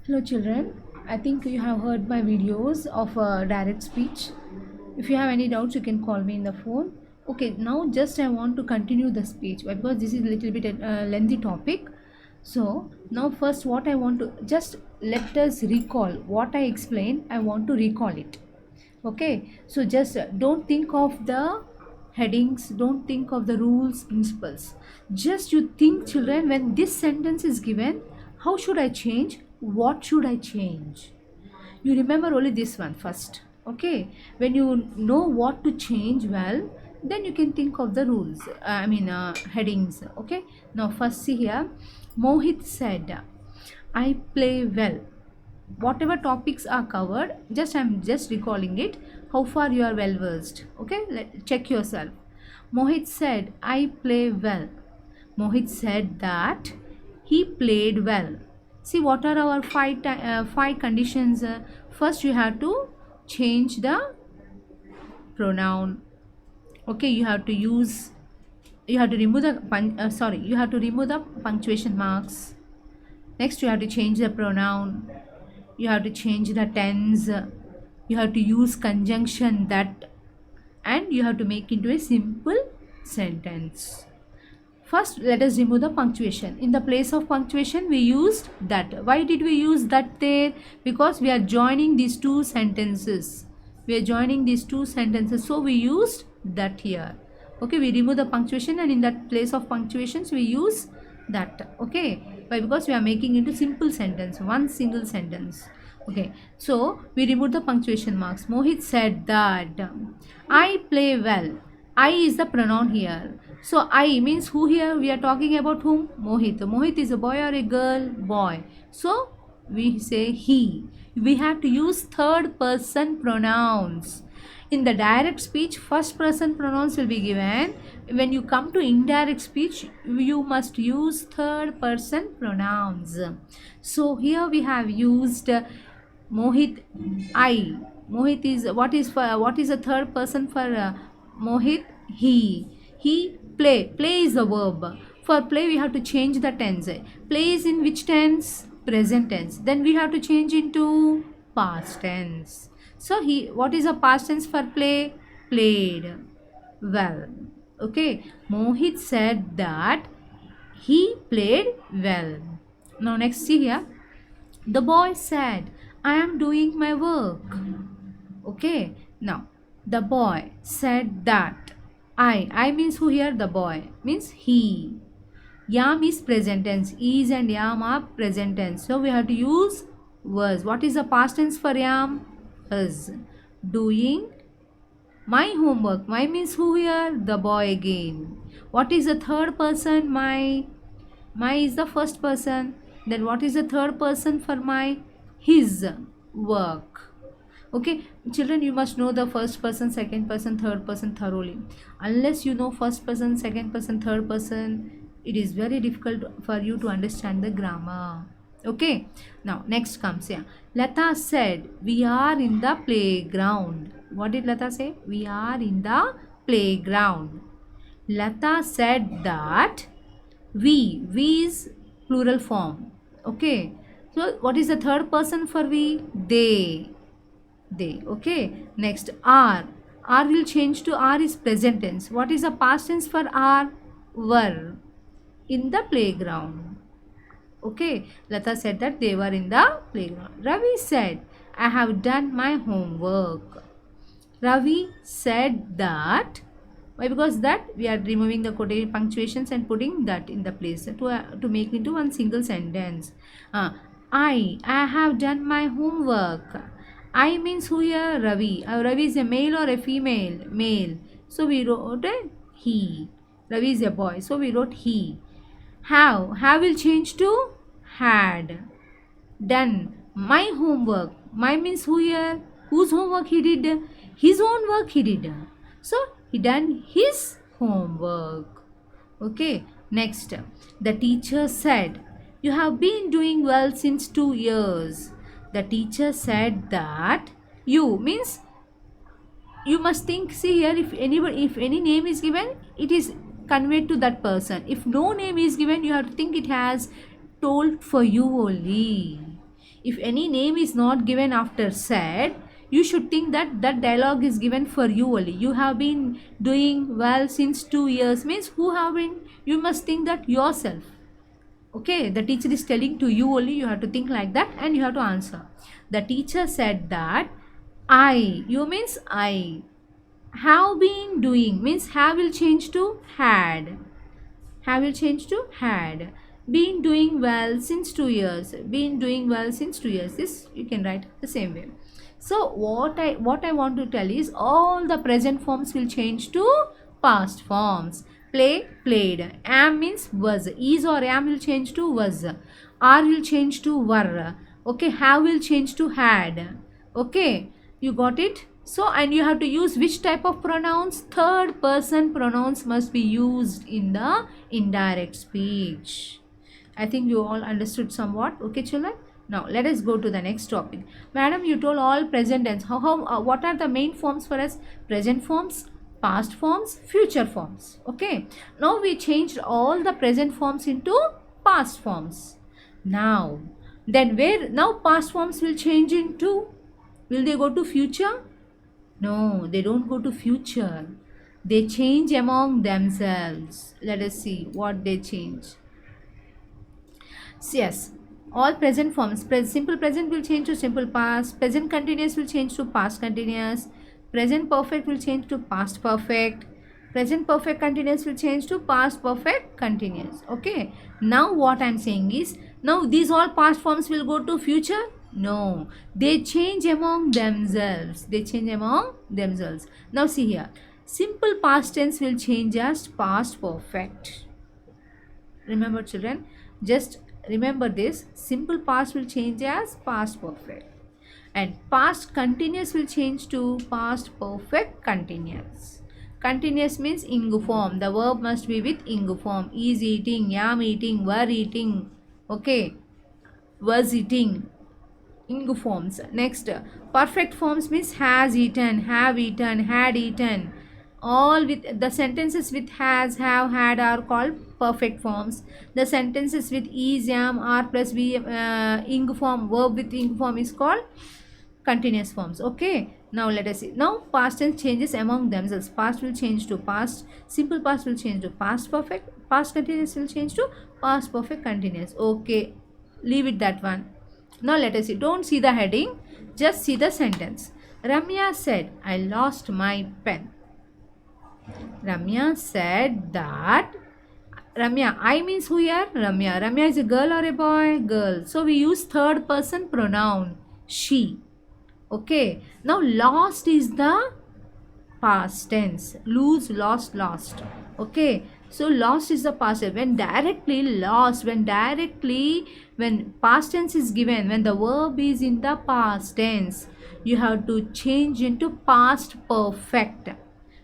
Hello children, I think you have heard my videos of direct speech. If you have any doubts you can call me in the phone. Okay, now just I want to continue the speech because this is a little bit lengthy topic. So now first what I want to just let us recall what I explained. I want to recall it. Okay, so just don't think of the headings, don't think of the rules, principles. Just you think children, when this sentence is given, how should I change, what should I change? You remember only this one first. Okay, when you know what to change well, then you can think of the rules, headings. Okay, now first see here. Mohit said, I play well. Whatever topics are covered, just I'm just recalling it, how far you are well versed. Okay, check yourself. Mohit said, I play well. Mohit said that he played well. See, what are our five conditions? First you have to change the pronoun. Okay, you have to remove the punctuation marks. Next you have to change the pronoun, you have to change the tense, you have to use conjunction that, and you have to make into a simple sentence. First let us remove the punctuation. In the place of punctuation we used that. Why did we use that there? Because we are joining these two sentences, so we used that here. Okay, we remove the punctuation and in that place of punctuations we use that. Okay, why? Because we are making into simple sentence, one single sentence. Okay, so we remove the punctuation marks. Mohit said that I play well. I is the pronoun here. So I means who here? We are talking about whom? Mohit. Mohit is a boy or a girl? Boy. So we say he. We have to use third person pronouns. In the direct speech, first person pronouns will be given. When you come to indirect speech, you must use third person pronouns. So here we have used Mohit, I. Mohit is what is the third person for Mohit? He. Play is the verb. For play we have to change the tense. Play is in which tense? Present tense. Then we have to change into past tense. So what is the past tense for play? Played well. Okay, Mohit said that he played well. Now next see here. The boy said, I am doing my work. Okay, now the boy said that I means who here? The boy means he. Yam is present tense. Is and yam are present tense. So we have to use was. What is the past tense for yam? Was. Doing my homework. My means who here? The boy again. What is the third person? My. My is the first person. Then what is the third person for my? His work. Okay, children, you must know the first person, second person, third person thoroughly. Unless you know first person, second person, third person, it is very difficult for you to understand the grammar. Okay, now next comes here. Lata said, we are in the playground. What did Lata say? We are in the playground. Lata said that we is plural form. Okay, so what is the third person for we? They. Okay, next R will change to R is present tense. What is the past tense for R? Were in the playground. Okay, Lata said that they were in the playground. Ravi said, I have done my homework. Ravi said that. Why? Because that we are removing the quotation punctuations and putting that in the place to make into one single sentence. I have done my homework. I means who here? Ravi. Ravi is a male or a female? Male. So we wrote he. Ravi is a boy. So we wrote he. Have will change to had. Done my homework. My means who here? Whose homework he did? His own work he did. So he done his homework. Okay. Next, the teacher said, you have been doing well since 2 years. The teacher said that you means you must think. See here, if any name is given, it is conveyed to that person. If no name is given, you have to think it has told for you only. if any name is not given after said, you should think that that dialogue is given for you only. You have been doing well since 2 years means who have been, you must think that yourself. Okay, the teacher is telling to you only, you have to think like that and you have to answer. The teacher said that I, you means I, have been doing means have will change to had. Have will change to had. Been doing well since 2 years. Been doing well since 2 years. This you can write the same way. So what I want to tell is all the present forms will change to past forms. Play, played. Am means was. Is or am will change to was. Are will change to were. Okay, have will change to had. Okay, you got it? So, and you have to use which type of pronouns? Third person pronouns must be used in the indirect speech. I think you all understood somewhat. Okay, children? Now, let us go to the next topic. Madam, you told all present tense. What are the main forms for us? Present forms, past forms, future forms. Okay. Now, we changed all the present forms into past forms. Now, then now past forms will change into, will they go to future? No, they don't go to future. They change among themselves. Let us see what they change. Yes, all present forms. Simple present will change to simple past. Present continuous will change to past continuous. Present perfect will change to past perfect. Present perfect continuous will change to past perfect continuous. Okay. Now what I am saying is, now these all past forms will go to future. No, they change among themselves. They change among themselves. Now see here. Simple past tense will change as past perfect. Remember children, just remember this. Simple past will change as past perfect. And past continuous will change to past perfect continuous. Continuous means ing form. The verb must be with ing form. Is eating, am eating, were eating. Okay. Was eating. Ing forms. Next, perfect forms means has eaten, have eaten, had eaten. All with the sentences with has, have, had are called perfect forms. The sentences with is, am, are plus be ing form, verb with ing form is called continuous forms. Okay. Now let us see. Now past tense changes among themselves. Past will change to past. Simple past will change to past perfect. Past continuous will change to past perfect continuous. Okay. Leave it that one. Now let us see. Don't see the heading. Just see the sentence. Ramya said, I lost my pen. Ramya said that. Ramya, I means who here? Ramya. Ramya is a girl or a boy? Girl. So we use third person pronoun. She. Okay. Now lost is the past tense. Lose, lost, lost. Okay. So lost is the past tense. When directly lost, when past tense is given, when the verb is in the past tense, you have to change into past perfect.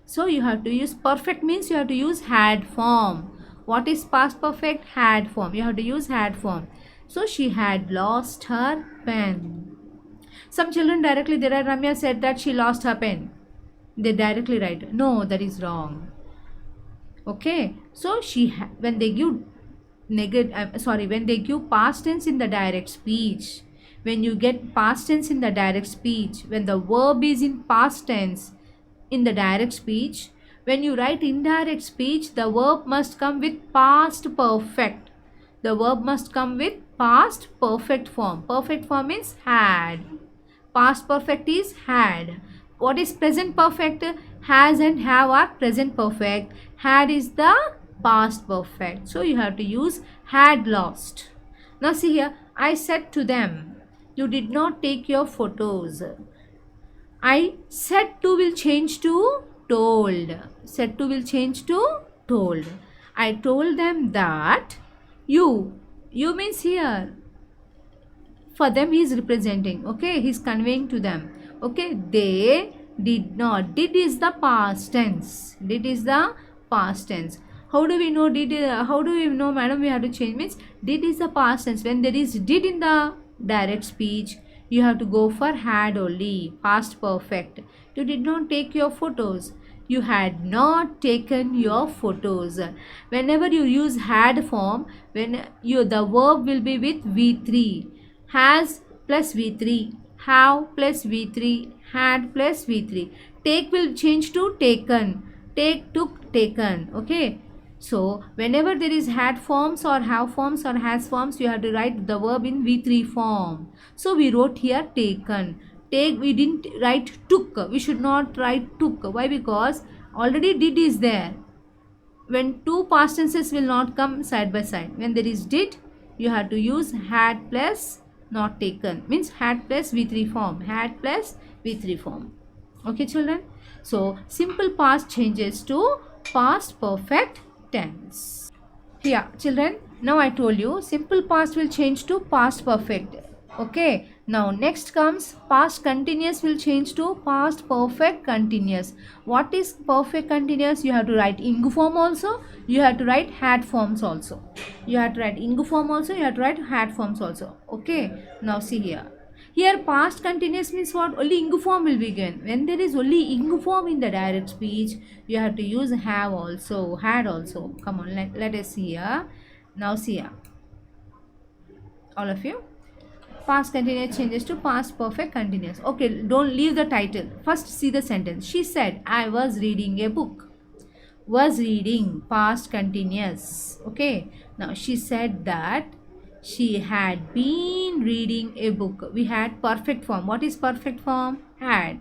So you have to use perfect means you have to use had form. What is past perfect? Had form. You have to use had form. So she had lost her pen. Some children directly they write, Ramya said that she lost her pen. They directly write. No, that is wrong. Okay. So when they give when they give past tense in the direct speech, when you get past tense in the direct speech, when the verb is in past tense in the direct speech, when you write indirect speech, the verb must come with past perfect. The verb must come with past perfect form. Perfect form is had. Past perfect is had. What is present perfect? Has and have are present perfect. Had is the past perfect. So you have to use had lost. Now see here. I said to them, you did not take your photos. I said to will change to told. Said to will change to told. I told them that you means here. For them he is representing. Okay. He is conveying to them. Okay. They did not. Did is the past tense. Did is the past tense. How do we know how do we know, madam, we have to change means did is the past tense. When there is did in the direct speech, you have to go for had only. Past perfect. You did not take your photos. You had not taken your photos. Whenever you use had form, the verb will be with V3. Has plus V3, have plus V3, had plus V3. Take will change to taken. Take, took, taken. Okay. So whenever there is had forms or have forms or has forms, you have to write the verb in V3 form. So we wrote here taken. Take, we didn't write took. We should not write took. Why? Because already did is there. When two past tenses will not come side by side. When there is did, you have to use had plus not taken. Means had plus V3 form. Had plus V3 form. Okay, children. So simple past changes to past perfect tense. Yeah, children. Now I told you simple past will change to past perfect. Okay. Now next comes past continuous will change to past perfect continuous. What is perfect continuous? You have to write ing form also. You have to write had forms also. You have to write ing form also. You have to write had forms also. Okay. Now see here. Here past continuous means what? Only ing form will begin. When there is only ing form in the direct speech, you have to use have also, had also. Come on, let us see here. Now see here. All of you. Past continuous changes to past perfect continuous. Okay, don't leave the title. First see the sentence. She said, I was reading a book. Was reading, past continuous. Okay. Now she said that she had been reading a book. We had perfect form. What is perfect form? Had.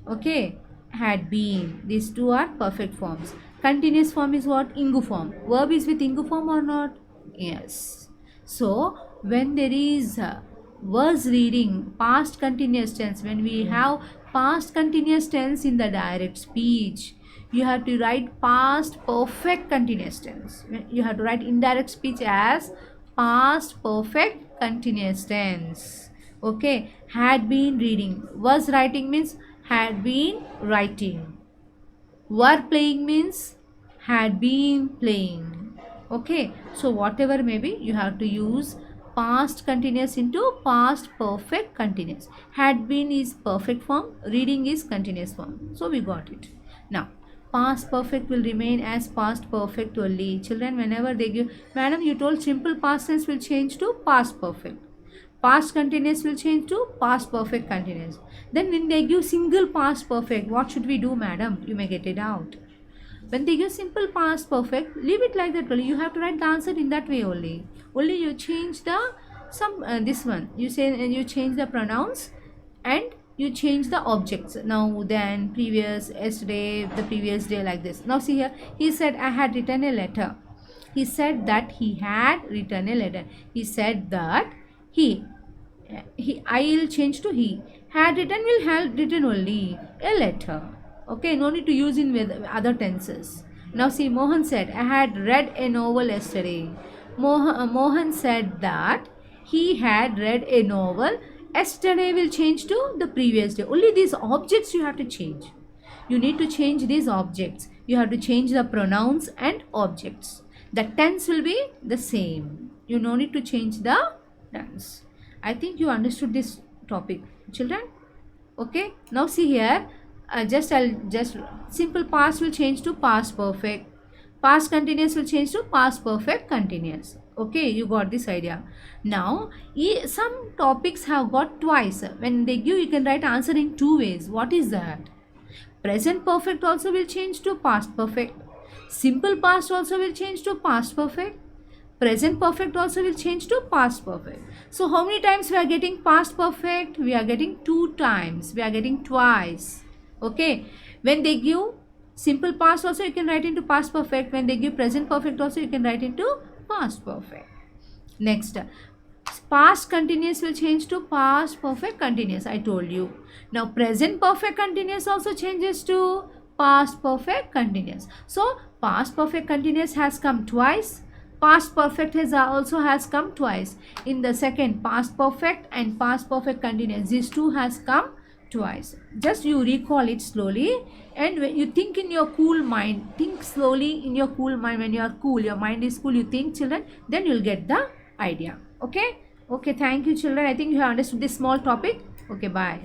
Okay. Had been. These two are perfect forms. Continuous form is what? Ing form. Verb is with ing form or not? Yes. So when there is was reading, past continuous tense, when we have past continuous tense in the direct speech, you have to write past perfect continuous tense. You have to write indirect speech as past perfect continuous tense. Okay. Had been reading. Was writing means had been writing. Were playing means had been playing. Okay. So whatever may be, you have to use past continuous into past perfect continuous. Had been is perfect form. Reading is continuous form. So we got it. Now past perfect will remain as past perfect only. Children, whenever they give, madam, you told simple past tense will change to past perfect. Past continuous will change to past perfect continuous. Then when they give single past perfect, what should we do, madam? You may get it out. When they give simple past perfect, leave it like that only. You have to write the answer in that way only. Only you change the this one. You say you change the pronouns and you change the objects. Now, then, previous, yesterday, the previous day, like this. Now see here. He said, I had written a letter. He said that he had written a letter. He said that I will change to he. Had written will have written only a letter. Okay, no need to use in with other tenses. Now see, Mohan said, I had read a novel yesterday. Mohan said that he had read a novel. Yesterday will change to the previous day. Only these objects you have to change. You need to change these objects. You have to change the pronouns and objects. The tense will be the same. You no need to change the tense. I think you understood this topic, children. Okay. Now see here. I'll just simple past will change to past perfect. Past continuous will change to past perfect continuous. Okay, you got this idea. Now, some topics have got twice. When they give, you can write answer in two ways. What is that? Present perfect also will change to past perfect. Simple past also will change to past perfect. Present perfect also will change to past perfect. So, how many times we are getting past perfect? We are getting 2 times. We are getting twice. Okay. When they give simple past also, you can write into past perfect. When they give present perfect also, you can write into past perfect. Next, past continuous will change to past perfect continuous. I told you. Now, present perfect continuous also changes to past perfect continuous. So, past perfect continuous has come twice. Past perfect has come twice. In the second, past perfect and past perfect continuous, these two has come twice. Just you recall it slowly, and when you think in your cool mind, think slowly in your cool mind. When you are cool, your mind is cool, you think, children, then you'll get the idea. Okay. Thank you, children. I think you have understood this small topic. Okay, bye.